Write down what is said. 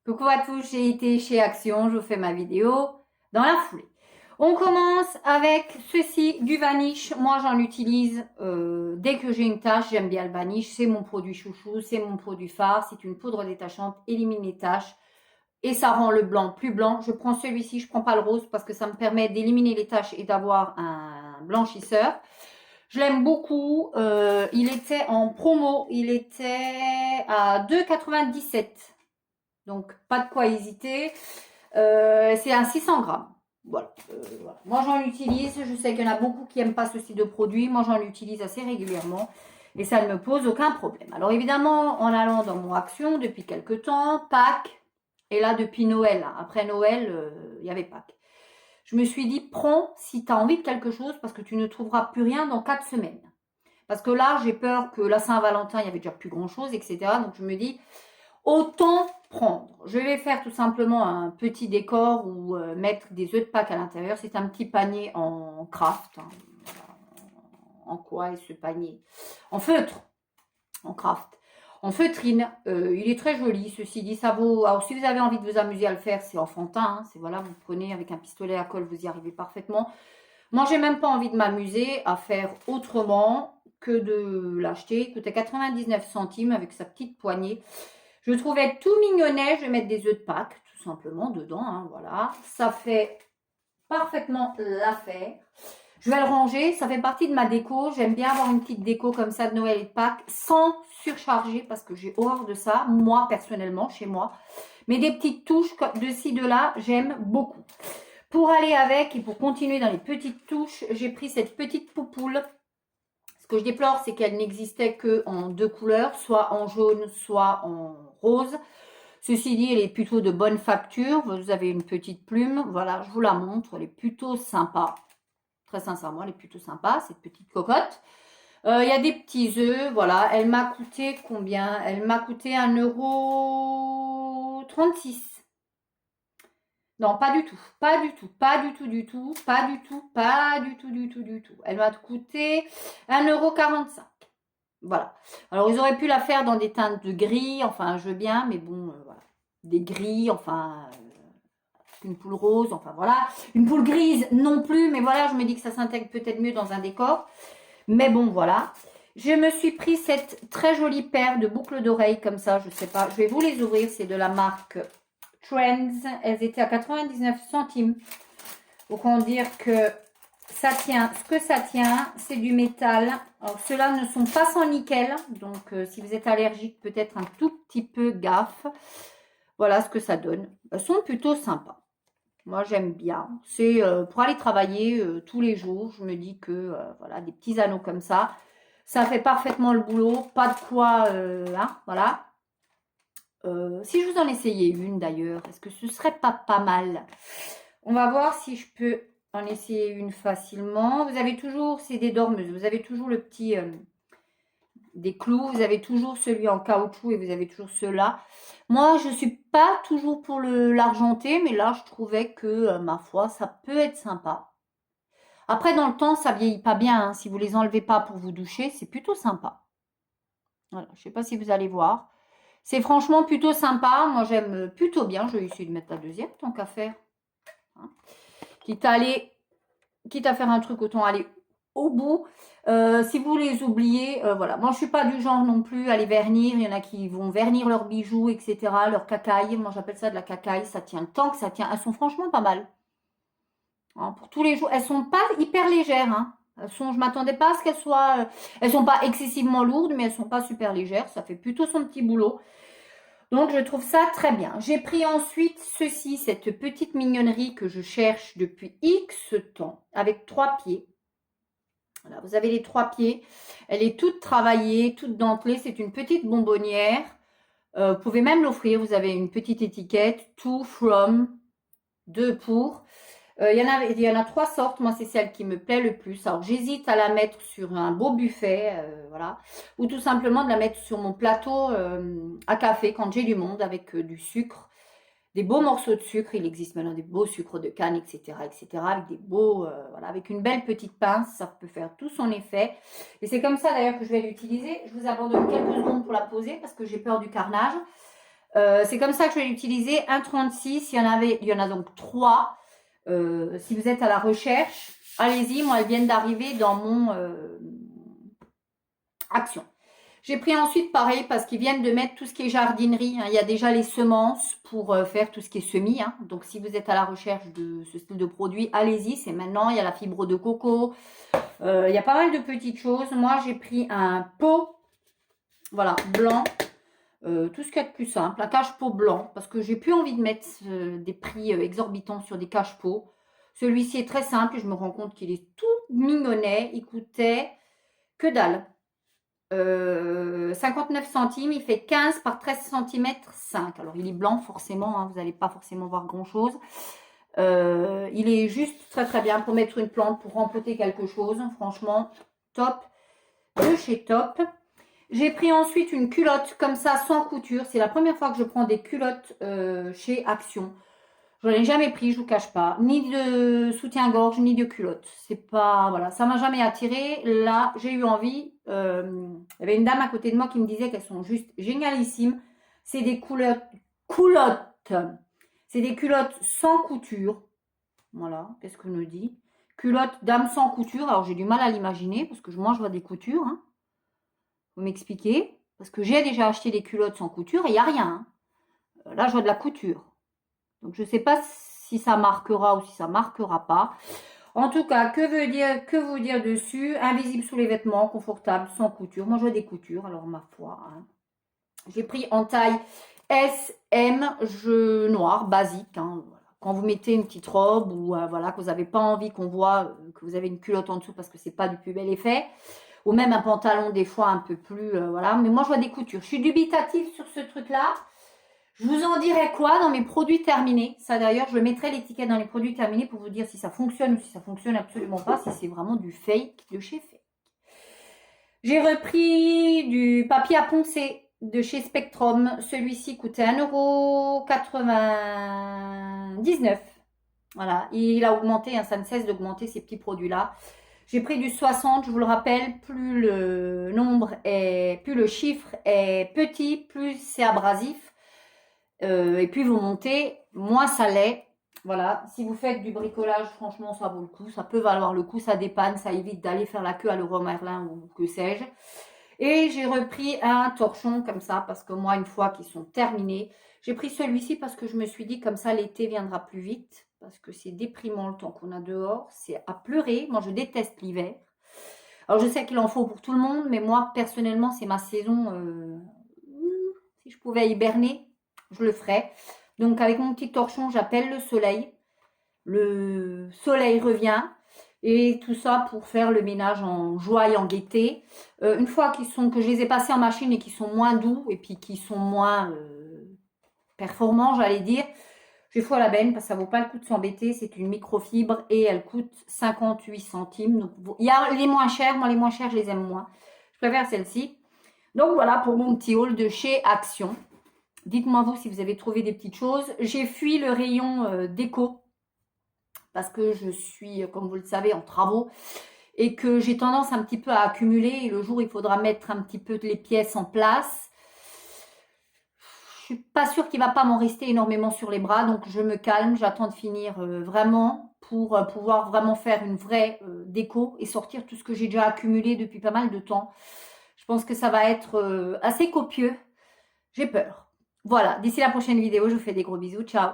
Coucou à tous, j'ai été chez Action, je vous fais ma vidéo dans la foulée. On commence avec ceci, du vanish. Moi, j'en utilise dès que j'ai une tache. J'aime bien le vanish. C'est mon produit chouchou, c'est mon produit phare. C'est une poudre détachante, élimine les taches et ça rend le blanc plus blanc. Je prends celui-ci, je prends pas le rose parce que ça me permet d'éliminer les taches et d'avoir un blanchisseur. Je l'aime beaucoup. Il était en promo. Il était à 2,97 €. Donc, pas de quoi hésiter. C'est un 600 grammes. Voilà. Voilà. Moi, j'en utilise. Je sais qu'il y en a beaucoup qui n'aiment pas ce style de produit. Moi, j'en utilise assez régulièrement. Et ça ne me pose aucun problème. Alors, évidemment, en allant dans mon Action depuis quelques temps, Pâques. Et là, depuis Noël. Après Noël, il y avait Pâques. Je me suis dit, prends si tu as envie de quelque chose parce que tu ne trouveras plus rien dans 4 semaines. Parce que là, j'ai peur que la Saint-Valentin, il n'y avait déjà plus grand-chose, etc. Donc, je me dis, autant prendre. Je vais faire tout simplement un petit décor ou mettre des œufs de Pâques à l'intérieur. C'est un petit panier en craft. Hein. En quoi est ce panier? En feutre. En craft. En feutrine. Il est très joli. Ceci dit, ça vaut... Alors, si vous avez envie de vous amuser à le faire, c'est enfantin. Hein. C'est voilà, vous prenez avec un pistolet à colle, vous y arrivez parfaitement. Moi, j'ai même pas envie de m'amuser à faire autrement que de l'acheter. Il coûtait 99 centimes avec sa petite poignée. Je trouvais tout mignonnet. Je vais mettre des œufs de Pâques, tout simplement, dedans. Hein, voilà. Ça fait parfaitement l'affaire. Je vais le ranger. Ça fait partie de ma déco. J'aime bien avoir une petite déco comme ça de Noël et de Pâques sans surcharger parce que j'ai horreur de ça, moi, personnellement, chez moi. Mais des petites touches de ci, de là, j'aime beaucoup. Pour aller avec et pour continuer dans les petites touches, j'ai pris cette petite poupoule. Ce que je déplore, c'est qu'elle n'existait que en 2 couleurs, soit en jaune, soit en rose. Ceci dit, elle est plutôt de bonne facture. Vous avez une petite plume. Voilà, je vous la montre. Elle est plutôt sympa. Très sincèrement, elle est plutôt sympa, cette petite cocotte. Il y a des petits œufs. Voilà, elle m'a coûté combien? Elle m'a coûté 1,36 €. Non, pas du tout, pas du tout, pas du tout, du tout, pas du tout, pas du tout, du tout, du tout. Elle m'a coûté 1,45 €. Voilà. Alors, ils auraient pu la faire dans des teintes de gris, enfin, je veux bien, mais bon, voilà. Des gris, enfin, une poule rose, enfin, voilà. Une poule grise non plus, mais voilà, je me dis que ça s'intègre peut-être mieux dans un décor. Mais bon, voilà. Je me suis pris cette très jolie paire de boucles d'oreilles comme ça, je sais pas. Je vais vous les ouvrir, c'est de la marque Trends. Elles étaient à 99 centimes. Autant dire que ça tient. Ce que ça tient, c'est du métal. Alors, ceux-là ne sont pas sans nickel. Donc, si vous êtes allergique, peut-être un tout petit peu gaffe. Voilà ce que ça donne. Elles sont plutôt sympas. Moi, j'aime bien. C'est pour aller travailler tous les jours. Je me dis que, voilà, des petits anneaux comme ça, ça fait parfaitement le boulot. Pas de quoi, hein, voilà. Si je vous en essayais une d'ailleurs, est-ce que ce serait pas mal? On va voir si je peux en essayer une facilement. Vous avez toujours, c'est des dormeuses, vous avez toujours le petit, des clous, vous avez toujours celui en caoutchouc et vous avez toujours ceux-là. Moi, je ne suis pas toujours pour l'argenté, mais là, je trouvais que, ma foi, ça peut être sympa. Après, dans le temps, ça vieillit pas bien. Hein. Si vous les enlevez pas pour vous doucher, c'est plutôt sympa. Voilà, je ne sais pas si vous allez voir. C'est franchement plutôt sympa. Moi, j'aime plutôt bien. Je vais essayer de mettre la deuxième, tant qu'à faire. Hein. Quitte à faire un truc, autant aller au bout. Si vous les oubliez, voilà. Moi, je suis pas du genre non plus à les vernir. Il y en a qui vont vernir leurs bijoux, etc., leur cacaille. Moi, j'appelle ça de la cacaille. Ça tient le temps que ça tient. Elles sont franchement pas mal. Hein, pour tous les jours. Elles sont pas hyper légères. Hein. Je m'attendais pas à ce qu'elles soient... elles sont pas excessivement lourdes, mais elles sont pas super légères. Ça fait plutôt son petit boulot. Donc, je trouve ça très bien. J'ai pris ensuite ceci, cette petite mignonnerie que je cherche depuis X temps, avec 3 pieds. Voilà, vous avez les 3 pieds. Elle est toute travaillée, toute dentelée. C'est une petite bonbonnière. Vous pouvez même l'offrir. Vous avez une petite étiquette. To, from, de, pour. Il y en a 3 sortes. Moi, c'est celle qui me plaît le plus. Alors, j'hésite à la mettre sur un beau buffet, voilà, ou tout simplement de la mettre sur mon plateau à café quand j'ai du monde avec du sucre, des beaux morceaux de sucre. Il existe maintenant des beaux sucres de canne, etc., etc., avec des beaux, voilà, avec une belle petite pince, ça peut faire tout son effet. Et c'est comme ça d'ailleurs que je vais l'utiliser. Je vous abandonne quelques secondes pour la poser parce que j'ai peur du carnage. C'est comme ça que je vais l'utiliser. 1,36, il y en a donc 3. Si vous êtes à la recherche, allez-y. Moi, elles viennent d'arriver dans mon action. J'ai pris ensuite pareil parce qu'ils viennent de mettre tout ce qui est jardinerie. Hein. Il y a déjà les semences pour faire tout ce qui est semis. Hein. Donc si vous êtes à la recherche de ce style de produit, allez-y, c'est maintenant. Il y a la fibre de coco. Il y a pas mal de petites choses. Moi, j'ai pris un pot, voilà, blanc. Tout ce qu'il y a de plus simple, un cache-pot blanc, parce que j'ai plus envie de mettre des prix exorbitants sur des cache-pots. Celui-ci est très simple et je me rends compte qu'il est tout mignonnet. Il coûtait que dalle. 59 centimes, il fait 15 par 13 cm 5. Alors il est blanc forcément, hein, vous n'allez pas forcément voir grand chose. Il est juste très très bien pour mettre une plante, pour rempoter quelque chose. Franchement, top de chez top. J'ai pris ensuite une culotte comme ça sans couture. C'est la première fois que je prends des culottes chez Action. Je n'en ai jamais pris, je vous cache pas. Ni de soutien-gorge, ni de culotte. C'est pas, voilà, ça m'a jamais attiré. Là, j'ai eu envie. Il y avait une dame à côté de moi qui me disait qu'elles sont juste génialissimes. C'est des culottes. C'est des culottes sans couture. Voilà, qu'est-ce qu'on nous dit? Culotte dame sans couture. Alors, j'ai du mal à l'imaginer parce que moi, je vois des coutures. Hein. Vous m'expliquez? Parce que j'ai déjà acheté des culottes sans couture et il n'y a rien. Hein. Là, je vois de la couture. Donc, je ne sais pas si ça marquera ou si ça ne marquera pas. En tout cas, que vous dire dessus? Invisible sous les vêtements, confortable, sans couture. Moi, je vois des coutures, alors ma foi. Hein. J'ai pris en taille S, M, noir, basique. Hein, voilà. Quand vous mettez une petite robe ou voilà, que vous n'avez pas envie qu'on voit que vous avez une culotte en dessous parce que c'est pas du plus bel effet. Ou même un pantalon des fois un peu plus, voilà. Mais moi, je vois des coutures. Je suis dubitative sur ce truc-là. Je vous en dirai quoi dans mes produits terminés. Ça d'ailleurs, je mettrai l'étiquette dans les produits terminés pour vous dire si ça fonctionne ou si ça fonctionne absolument pas, si c'est vraiment du fake de chez Fake. J'ai repris du papier à poncer de chez Spectrum. Celui-ci coûtait 1,99 €. Voilà, il a augmenté, hein, ça ne cesse d'augmenter ces petits produits-là. J'ai pris du 60, je vous le rappelle, plus le nombre est, plus le chiffre est petit, plus c'est abrasif. Et puis vous montez, moins ça l'est. Voilà, si vous faites du bricolage, franchement, ça vaut le coup. Ça peut valoir le coup, ça dépanne, ça évite d'aller faire la queue à Leroy Merlin ou que sais-je. Et j'ai repris un torchon comme ça, parce que moi, une fois qu'ils sont terminés, j'ai pris celui-ci parce que je me suis dit, comme ça, l'été viendra plus vite. Parce que c'est déprimant le temps qu'on a dehors. C'est à pleurer. Moi, je déteste l'hiver. Alors, je sais qu'il en faut pour tout le monde, mais moi, personnellement, c'est ma saison. Si je pouvais hiberner, je le ferais. Donc, avec mon petit torchon, j'appelle le soleil. Le soleil revient. Et tout ça pour faire le ménage en joie et en gaieté. Une fois que je les ai passés en machine et qu'ils sont moins doux et puis qu'ils sont moins performants, j'allais dire, j'ai foutu à la benne parce que ça vaut pas le coup de s'embêter. C'est une microfibre et elle coûte 58 centimes. Donc, il y a les moins chers. Moi, les moins chers, je les aime moins. Je préfère celle-ci. Donc, voilà pour mon petit haul de chez Action. Dites-moi vous si vous avez trouvé des petites choses. J'ai fui le rayon déco parce que je suis, comme vous le savez, en travaux et que j'ai tendance un petit peu à accumuler. Et le jour où il faudra mettre un petit peu les pièces en place, je suis pas sûre qu'il va pas m'en rester énormément sur les bras. Donc, je me calme. J'attends de finir vraiment pour pouvoir vraiment faire une vraie déco et sortir tout ce que j'ai déjà accumulé depuis pas mal de temps. Je pense que ça va être assez copieux. J'ai peur. Voilà, d'ici la prochaine vidéo, je vous fais des gros bisous. Ciao!